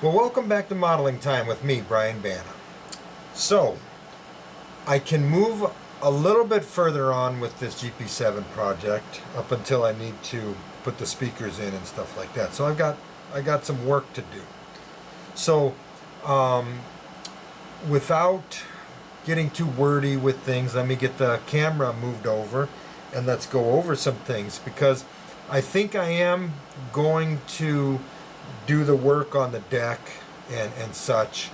Well, welcome back to Modeling Time with me, Brian Banna. So, I can move a little bit further on with this Gp7 project up until I need to put the speakers in and stuff like that. So I got some work to do. So, without getting too wordy with things, let me get the camera moved over and let's go over some things, because I think I am going to do the work on the deck and such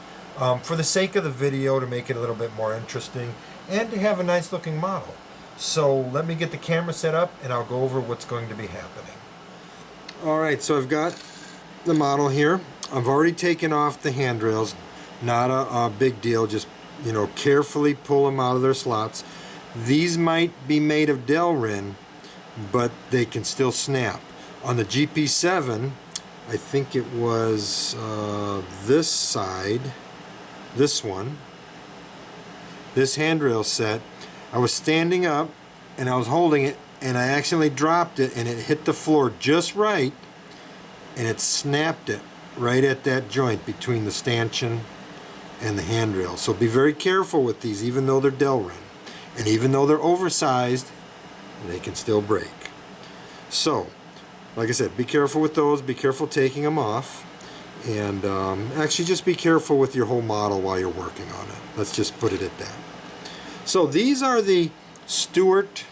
for the sake of the video, to make it a little bit more interesting and to have a nice looking model. So let me get the camera set up and I'll go over what's going to be happening. Alright, so I've got the model here. I've already taken off the handrails. Not a big deal, just carefully pull them out of their slots. These might be made of Delrin, but they can still snap. On the Gp7, I think it was this side, this one, this handrail set, I was standing up and I was holding it and I accidentally dropped it and it hit the floor just right and it snapped it right at that joint between the stanchion and the handrail. So be very careful with these, even though they're Delrin. And even though they're oversized, they can still break. So, like I said, be careful with those, be careful taking them off, and actually just be careful with your whole model while you're working on it. Let's just put it at that. So these are the Stewart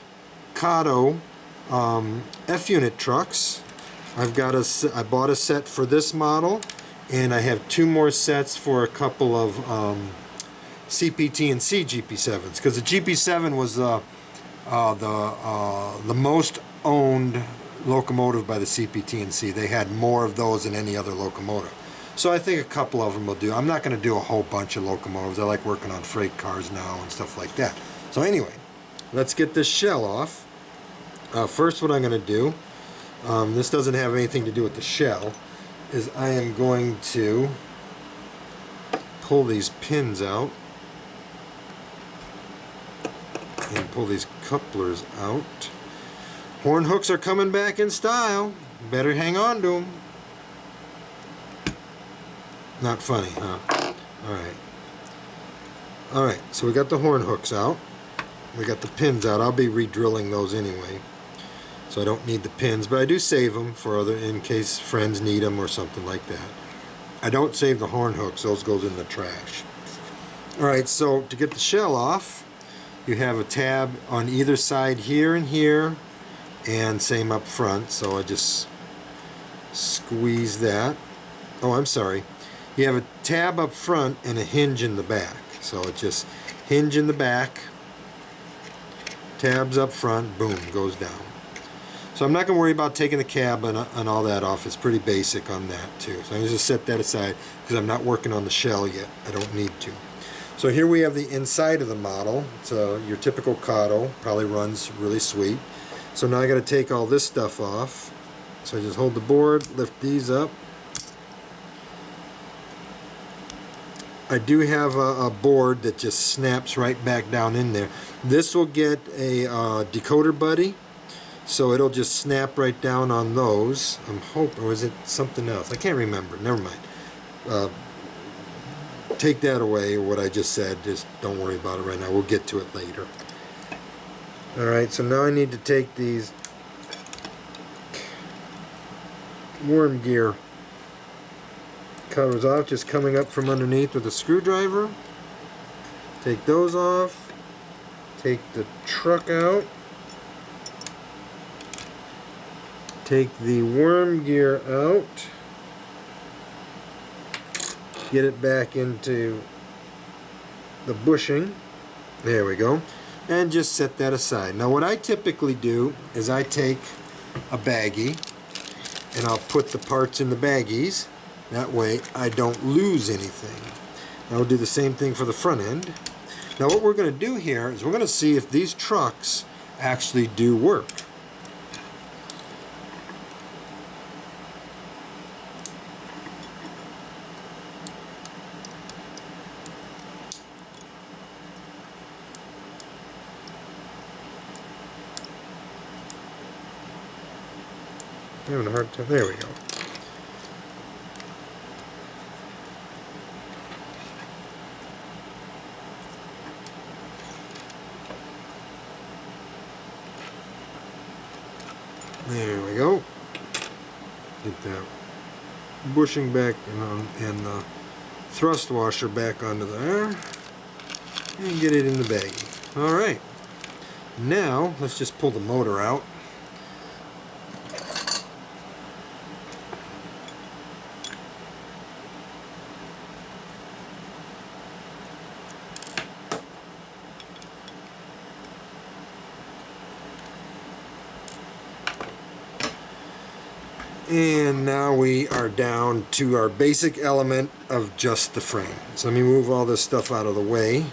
Cotto F-unit trucks. I bought a set for this model, and I have two more sets for a couple of CPT and C Gp7s, because the Gp7 was the most owned locomotive by the CPT&C. They had more of those than any other locomotive. So I think a couple of them will do. I'm not going to do a whole bunch of locomotives. I like working on freight cars now and stuff like that. So anyway, let's get this shell off. First, what I'm going to do, this doesn't have anything to do with the shell, is I am going to pull these pins out and pull these couplers out. Horn hooks are coming back in style. Better hang on to them. Not funny, huh? Alright. Alright, so we got the horn hooks out. We got the pins out. I'll be re-drilling those anyway, so I don't need the pins, but I do save them for in case friends need them or something like that. I don't save the horn hooks. Those goes in the trash. Alright, so to get the shell off, you have a tab on either side here and here, and same up front, so I just squeeze that. Oh, I'm sorry. You have a tab up front and a hinge in the back. So it just hinge in the back, tabs up front, boom, goes down. So I'm not going to worry about taking the cab and all that off. It's pretty basic on that too. So I'm going to just set that aside because I'm not working on the shell yet. I don't need to. So here we have the inside of the model. It's your typical Cotto, probably runs really sweet. So now I got to take all this stuff off. So I just hold the board, lift these up. I do have a board that just snaps right back down in there. This will get a decoder buddy, so it'll just snap right down on those. I'm hoping, or is it something else? I can't remember. Never mind. Take that away, what I just said. Just don't worry about it right now. We'll get to it later. Alright, so now I need to take these worm gear covers off, just coming up from underneath with a screwdriver. Take those off. Take the truck out. Take the worm gear out. Get it back into the bushing. There we go. And just set that aside. Now what I typically do is I take a baggie and I'll put the parts in the baggies. That way I don't lose anything. I'll do the same thing for the front end. Now what we're going to do here is we're going to see if these trucks actually do work. I'm having a hard time. There we go. There we go. Get that bushing back and the thrust washer back onto there. And get it in the baggie. Alright. Now, let's just pull the motor out. And now we are down to our basic element of just the frame. So let me move all this stuff out of the way.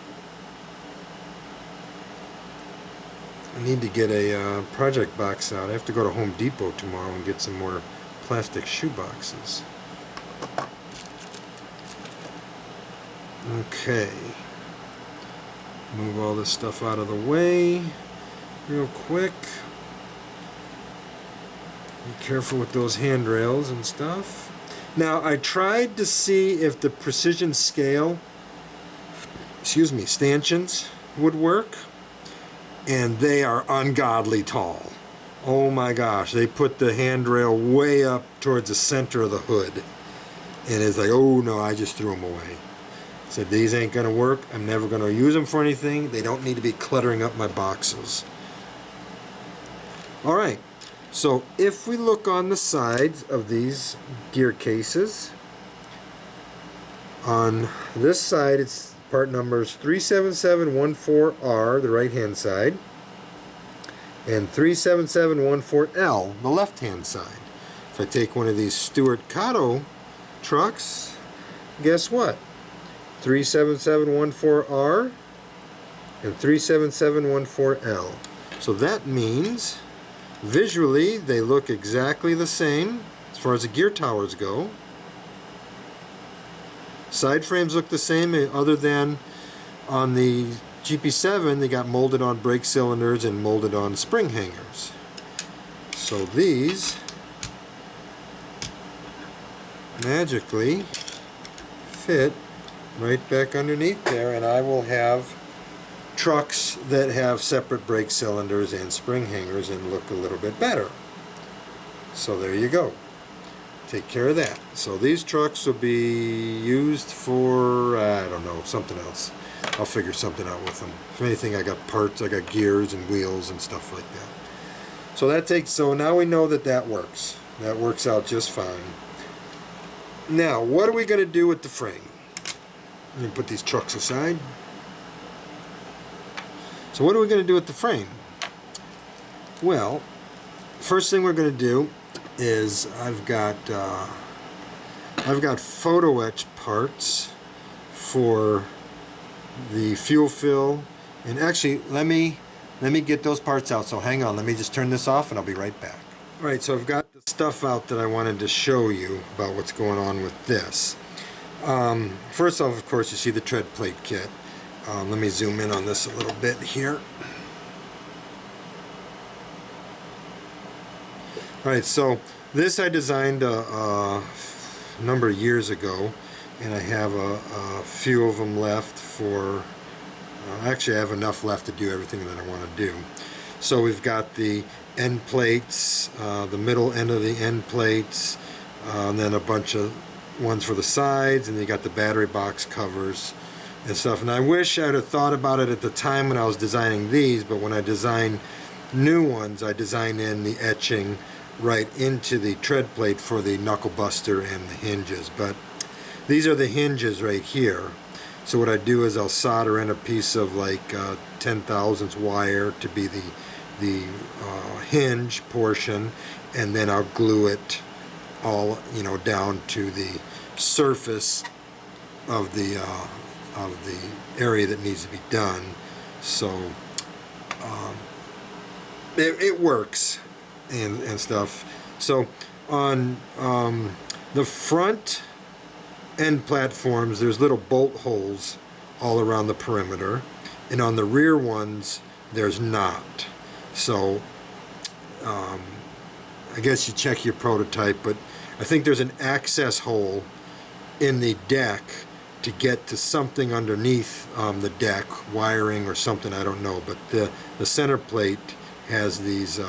I need to get a project box out. I have to go to Home Depot tomorrow and get some more plastic shoe boxes. Okay. Move all this stuff out of the way real quick. Be careful with those handrails and stuff. Now, I tried to see if the precision scale, stanchions would work, and they are ungodly tall. Oh my gosh, they put the handrail way up towards the center of the hood, and it's like, oh no, I just threw them away. Said these ain't gonna work. I'm never gonna use them for anything. They don't need to be cluttering up my boxes. All right. So if we look on the sides of these gear cases, on this side it's part numbers 37714R, the right hand side, and 37714L, the left hand side. If I take one of these Stuart Cotto trucks, guess what? 37714R and 37714L. So that means visually, they look exactly the same as far as the gear towers go. Side frames look the same, other than on the Gp7 they got molded on brake cylinders and molded on spring hangers. So these magically fit right back underneath there, and I will have trucks that have separate brake cylinders and spring hangers and look a little bit better. So there you go. Take care of that. So these trucks will be used for, I don't know, something else. I'll figure something out with them. If anything, I got parts, I got gears and wheels and stuff like that. So now we know that that works. That works out just fine. Now, what are we going to do with the frame? Let me put these trucks aside. So what are we going to do with the frame? Well, first thing we're going to do is I've got photo etch parts for the fuel fill, and actually let me get those parts out. So hang on, let me just turn this off and I'll be right back. All right, so I've got the stuff out that I wanted to show you about what's going on with this. First off, of course, you see the tread plate kit. Let me zoom in on this a little bit here. Alright, so this I designed a number of years ago, and I have a few of them left for, actually I have enough left to do everything that I want to do. So we've got the end plates, the middle end of the end plates, and then a bunch of ones for the sides, and you got the battery box covers and stuff. And I wish I'd have thought about it at the time when I was designing these, but when I design new ones, I design in the etching right into the tread plate for the knuckle buster and the hinges. But these are the hinges right here. So what I do is I'll solder in a piece of like 10/1000 wire to be the hinge portion, and then I'll glue it all, down to the surface of the area that needs to be done. So it works and stuff. So on the front end platforms, there's little bolt holes all around the perimeter, and on the rear ones there's not. So I guess you check your prototype, but I think there's an access hole in the deck to get to something underneath the deck, wiring or something, I don't know. But the center plate has these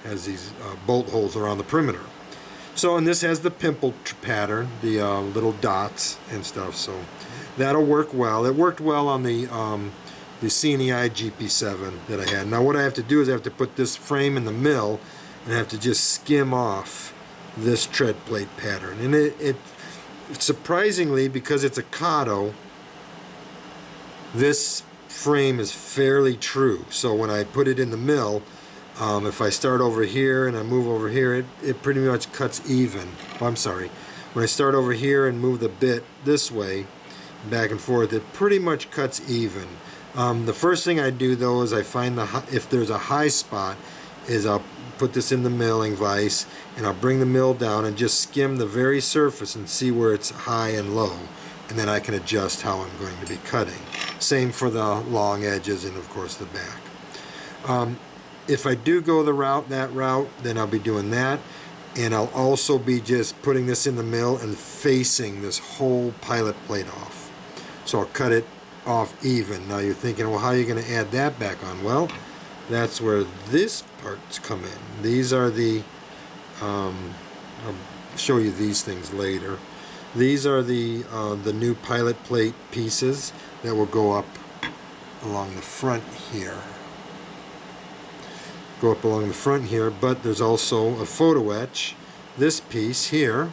has these bolt holes around the perimeter. So, and this has the pimple pattern, the little dots and stuff, so that'll work well. It worked well on the CNEI Gp7 that I had. Now what I have to do is I have to put this frame in the mill and I have to just skim off this tread plate pattern. And it surprisingly, because it's a Kato, this frame is fairly true. So when I put it in the mill, if I start over here and I move over here, it pretty much cuts even. Oh, I'm sorry. When I start over here and move the bit this way, back and forth, it pretty much cuts even. The first thing I do though is I find if there's a high spot, is I'll put this in the milling vise and I'll bring the mill down and just skim the very surface and see where it's high and low, and then I can adjust how I'm going to be cutting. Same for the long edges and of course the back. If I do go that route, then I'll be doing that, and I'll also be just putting this in the mill and facing this whole pilot plate off. So I'll cut it off even. Now you're thinking, well, how are you going to add that back on? Well, that's where this parts come in. These are the, I'll show you these things later. These are the new pilot plate pieces that will go up along the front here. Go up along the front here, but there's also a photo etch. This piece here,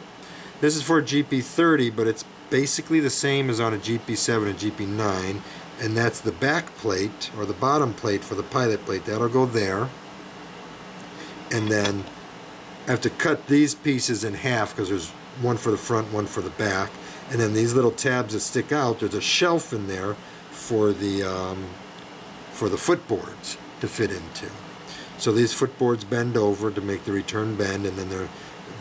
this is for a GP30, but it's basically the same as on a GP7 and GP9, and that's the back plate, or the bottom plate for the pilot plate. That'll go there. And then I have to cut these pieces in half because there's one for the front, one for the back. And then these little tabs that stick out, there's a shelf in there for the footboards to fit into. So these footboards bend over to make the return bend, and then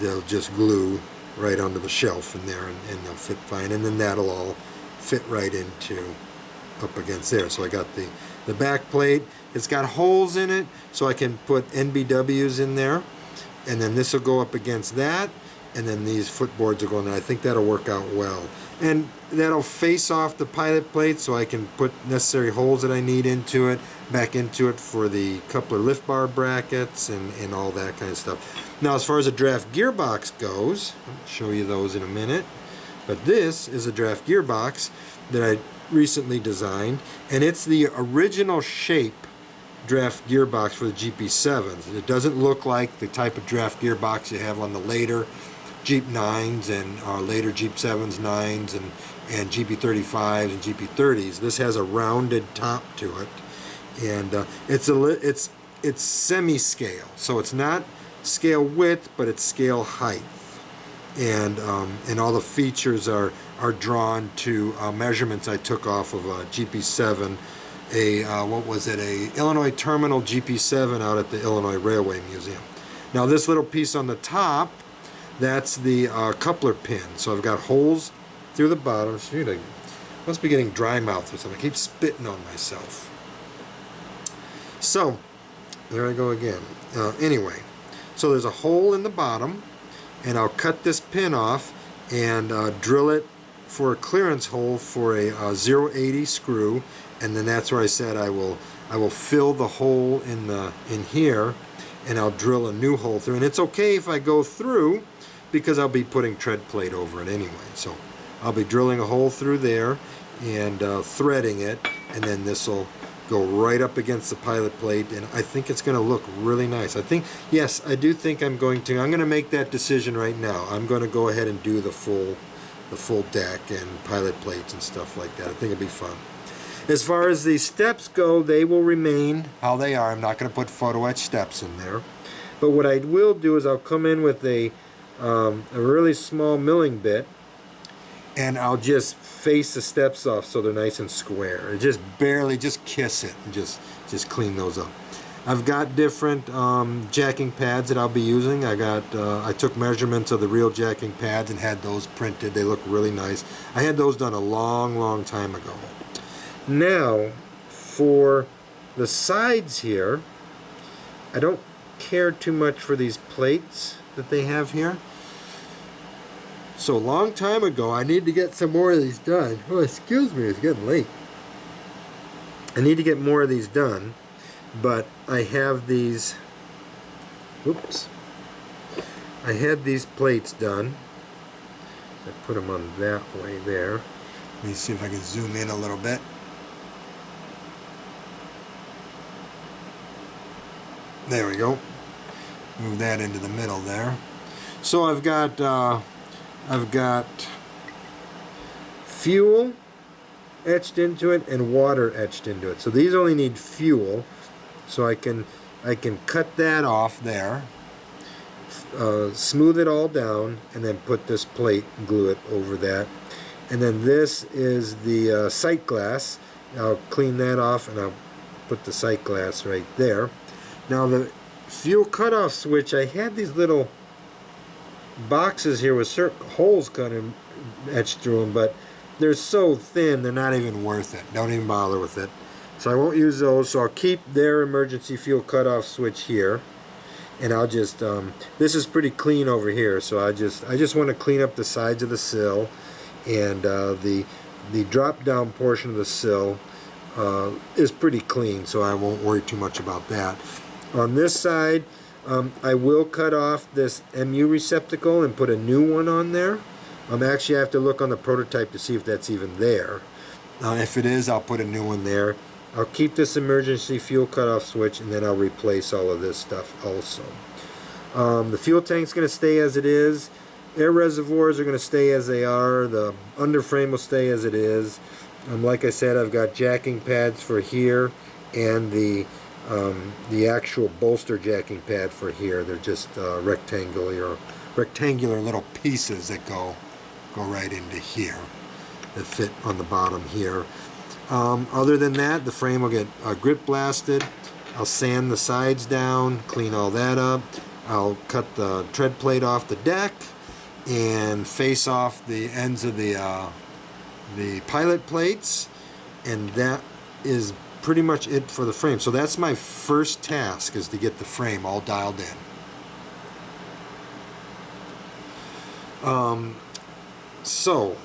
they'll just glue right onto the shelf in there, and they'll fit fine, and then that'll all fit right into up against there. So I got the back plate. It's got holes in it, so I can put NBWs in there, and then this will go up against that, and then these footboards will go in there. I think that'll work out well. And that'll face off the pilot plate, so I can put necessary holes that I need into it, back into it for the coupler lift bar brackets and all that kind of stuff. Now as far as a draft gearbox goes, I'll show you those in a minute, but this is a draft gearbox that I recently designed, and it's the original shape draft gearbox for the GP7s. It doesn't look like the type of draft gearbox you have on the later Jeep 9s and later Jeep 7s, 9s, and GP35s and GP30s. This has a rounded top to it, and it's semi-scale, so it's not scale width, but it's scale height, and all the features are drawn to measurements I took off of a GP7, what was it, a Illinois Terminal GP7 out at the Illinois Railway Museum. Now this little piece on the top, that's the coupler pin. So I've got holes through the bottom. Shoot, I must be getting dry mouth or something. I keep spitting on myself. So there I go again. Anyway, so there's a hole in the bottom, and I'll cut this pin off and drill it for a clearance hole for a 080 screw, and then that's where I said I will fill the hole in here, and I'll drill a new hole through. And it's okay if I go through, because I'll be putting tread plate over it anyway. So I'll be drilling a hole through there and threading it, and then this will go right up against the pilot plate, and I think it's going to look really nice. I do think I'm going to make that decision right now. I'm going to go ahead and do the full deck and pilot plates and stuff like that. I think it'll be fun. As far as the steps go, they will remain how they are. I'm not going to put photo etch steps in there. But what I will do is I'll come in with a really small milling bit, and I'll just face the steps off so they're nice and square. Just barely, just kiss it and just clean those up. I've got different jacking pads that I'll be using. I took measurements of the real jacking pads and had those printed. They look really nice. I had those done a long time ago. Now, for the sides here, I don't care too much for these plates that they have here. So a long time ago, I need to get some more of these done. Oh, excuse me, it's getting late. I need to get more of these done, but I have these Oops. I had these plates done. I put them on that way there. Let me see if I can zoom in a little bit. There we go. Move that into the middle there. So I've got fuel etched into it and water etched into it. So these only need fuel. So I can cut that off there, smooth it all down, and then put this plate and glue it over that. And then this is the sight glass. I'll clean that off and I'll put the sight glass right there. Now the fuel cutoff switch, I had these little boxes here with certain holes cut and etched through them, but they're so thin they're not even worth it. Don't even bother with it. So I won't use those, so I'll keep their emergency fuel cutoff switch here. And I'll just, this is pretty clean over here, so I just want to clean up the sides of the sill, and the drop down portion of the sill is pretty clean, so I won't worry too much about that. On this side, I will cut off this MU receptacle and put a new one on there. Actually, I have to look on the prototype to see if that's even there. If it is, I'll put a new one there. I'll keep this emergency fuel cutoff switch, and then I'll replace all of this stuff also. The fuel tank's going to stay as it is. Air reservoirs are going to stay as they are. The underframe will stay as it is. Like I said, I've got jacking pads for here, and the actual bolster jacking pad for here. They're just rectangular little pieces that go right into here, that fit on the bottom here. Other than that, the frame will get grit blasted. I'll sand the sides down, clean all that up. I'll cut the tread plate off the deck and face off the ends of the pilot plates, and that is pretty much it for the frame. So that's my first task, is to get the frame all dialed in. So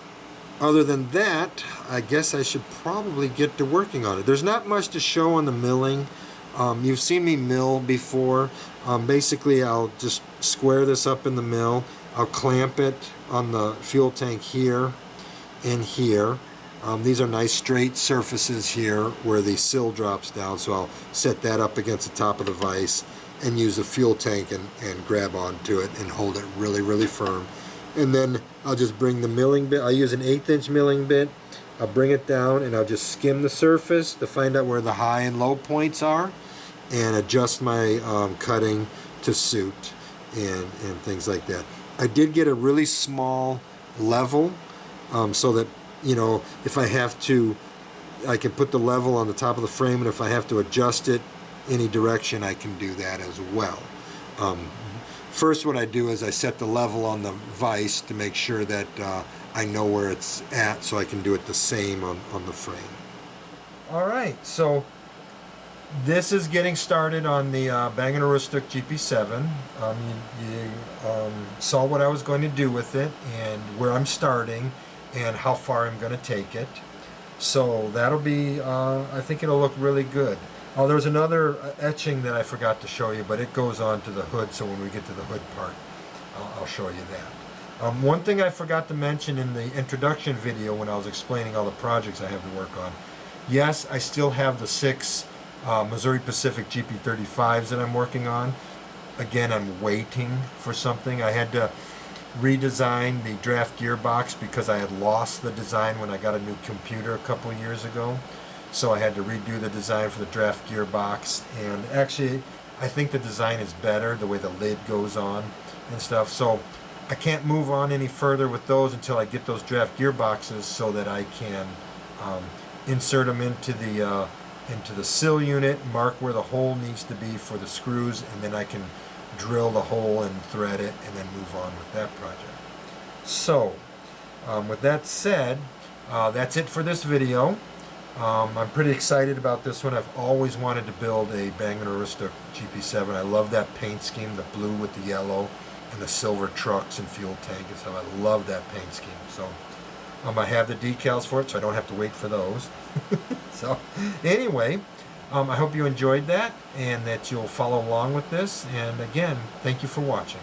other than that, I guess I should probably get to working on it. There's not much to show on the milling. You've seen me mill before. Basically, I'll just square this up in the mill. I'll clamp it on the fuel tank here and here. These are nice straight surfaces here where the sill drops down, so I'll set that up against the top of the vise and use the fuel tank and grab onto it and hold it really, really firm. And then I'll just bring the milling bit. I'll use an 1/8 inch milling bit. I'll bring it down and I'll just skim the surface to find out where the high and low points are, and adjust my cutting to suit and things like that. I did get a really small level so that, you know, if I have to, I can put the level on the top of the frame, and if I have to adjust it any direction, I can do that as well. First, what I do is I set the level on the vise to make sure that I know where it's at, so I can do it the same on the frame. All right, so this is getting started on the Bang & Olufsen Gp7. You saw what I was going to do with it, and where I'm starting, and how far I'm going to take it. So that'll be, I think it'll look really good. Oh, there's another etching that I forgot to show you, but it goes on to the hood, so when we get to the hood part, I'll show you that. One thing I forgot to mention in the introduction video when I was explaining all the projects I have to work on, yes, I still have the 6 Missouri Pacific GP35s that I'm working on. Again, I'm waiting for something. I had to redesign the draft gearbox because I had lost the design when I got a new computer a couple years ago. So I had to redo the design for the draft gearbox, and actually I think the design is better, the way the lid goes on and stuff. So I can't move on any further with those until I get those draft gearboxes, so that I can insert them into the sill unit, mark where the hole needs to be for the screws, and then I can drill the hole and thread it and then move on with that project. So with that said, that's it for this video. I'm pretty excited about this one. I've always wanted to build a Bang & Olufsen GP7. I love that paint scheme, the blue with the yellow and the silver trucks and fuel tank and stuff. I love that paint scheme. So I have the decals for it, so I don't have to wait for those. So anyway, I hope you enjoyed that and that you'll follow along with this. And again, thank you for watching.